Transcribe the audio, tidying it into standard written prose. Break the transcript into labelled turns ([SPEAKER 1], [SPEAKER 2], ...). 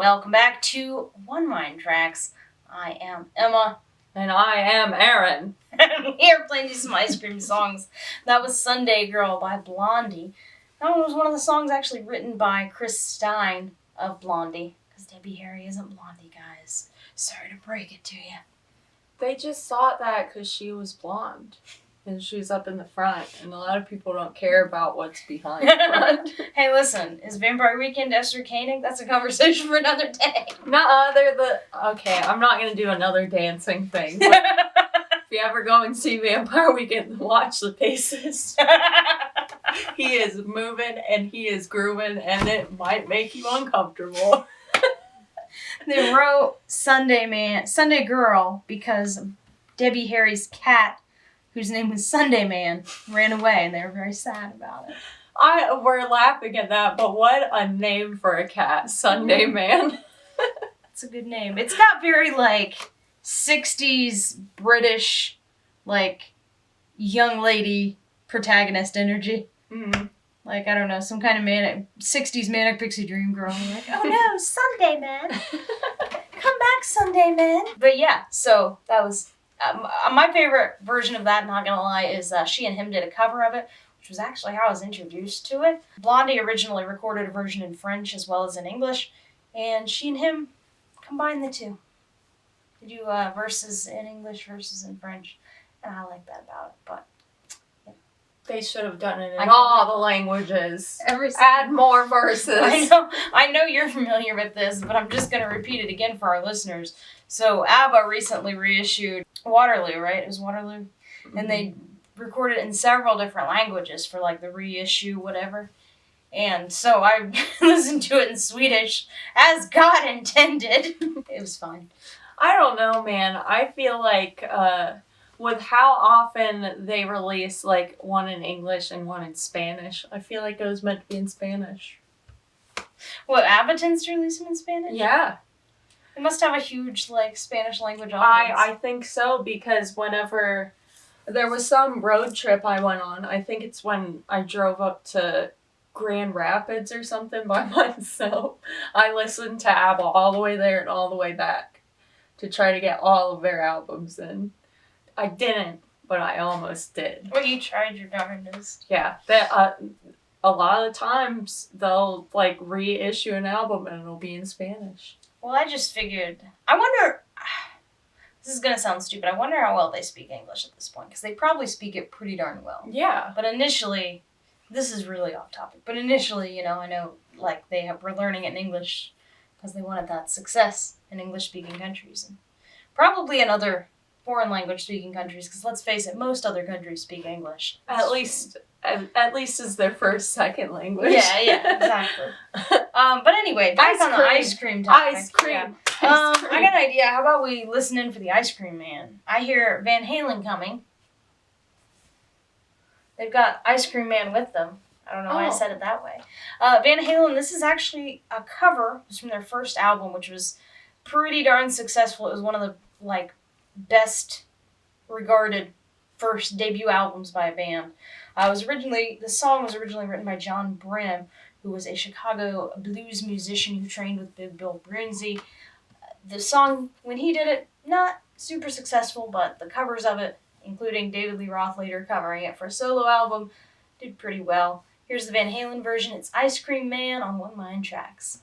[SPEAKER 1] Welcome back to One Mind Tracks. I am Emma.
[SPEAKER 2] And I am Erin.
[SPEAKER 1] I'm here playing you some ice cream songs. That was Sunday Girl by Blondie. That one was one of the songs actually written by Chris Stein of Blondie. Because Debbie Harry isn't Blondie, guys. Sorry to break it to you.
[SPEAKER 2] They just thought that because she was blonde. And she was up in the front. And a lot of people don't care about what's behind the front.
[SPEAKER 1] Hey, listen. Is Vampire Weekend Esther Koenig? That's a conversation for another day.
[SPEAKER 2] Nuh-uh, they're the... Okay, I'm not going to do another dancing thing. But if you ever go and see Vampire Weekend, watch the faces. He is moving and he is grooving and it might make you uncomfortable.
[SPEAKER 1] They wrote Sunday Girl because Debbie Harry's cat, whose name was Sunday Man, ran away, and they were very sad about it.
[SPEAKER 2] We're laughing at that, but what a name for a cat, Sunday Man.
[SPEAKER 1] It's a good name. It's got very, 60s British, young lady protagonist energy.
[SPEAKER 2] Mm-hmm.
[SPEAKER 1] I don't know, some kind of 60s manic pixie dream girl. You're like, oh no, Sunday Man. Come back, Sunday Man. But yeah, so that was... my favorite version of that, not gonna lie, is She and Him did a cover of it, which was actually how I was introduced to it. Blondie originally recorded a version in French as well as in English, and She and Him combined the two. They do verses in English, verses in French, and I like that about it, but...
[SPEAKER 2] They should have done it in all the languages. Add more verses.
[SPEAKER 1] I know you're familiar with this, but I'm just going to repeat it again for our listeners. So ABBA recently reissued Waterloo, right? It was Waterloo? Mm-hmm. And they recorded it in several different languages for the reissue, whatever. And so I listened to it in Swedish, as God intended. It was fine.
[SPEAKER 2] I don't know, man. I feel like... with how often they release one in English and one in Spanish, I feel like it was meant to be in Spanish.
[SPEAKER 1] What, ABBA tends to release them in Spanish?
[SPEAKER 2] Yeah.
[SPEAKER 1] It must have a huge Spanish language audience.
[SPEAKER 2] I think so, because whenever there was some road trip I went on, I think it's when I drove up to Grand Rapids or something by myself, I listened to ABBA all the way there and all the way back to try to get all of their albums in. I didn't, but I almost did.
[SPEAKER 1] Well, you tried your darndest.
[SPEAKER 2] Yeah, a lot of times they'll reissue an album and it'll be in Spanish.
[SPEAKER 1] Well, I just figured. I wonder. This is gonna sound stupid. I wonder how well they speak English at this point, because they probably speak it pretty darn well.
[SPEAKER 2] Yeah.
[SPEAKER 1] But initially, this is really off topic. But initially, I know we're learning it in English because they wanted that success in English-speaking countries, and probably in other foreign language speaking countries, because let's face it, most other countries speak English.
[SPEAKER 2] At least is their second language.
[SPEAKER 1] Yeah, exactly. But anyway, back on the ice cream topic.
[SPEAKER 2] Ice cream.
[SPEAKER 1] Yeah. I got an idea. How about we listen in for the Ice Cream Man? I hear Van Halen coming. They've got Ice Cream Man with them. I don't know why I said it that way. Van Halen, this is actually a cover. It was from their first album, which was pretty darn successful. It was one of the, best regarded first debut albums by a band. The song was originally written by John Brim, who was a Chicago blues musician who trained with Big Bill Broonzy. The song, when he did it, not super successful, but the covers of it, including David Lee Roth later covering it for a solo album, did pretty well. Here's the Van Halen version. It's Ice Cream Man on One Mind Tracks.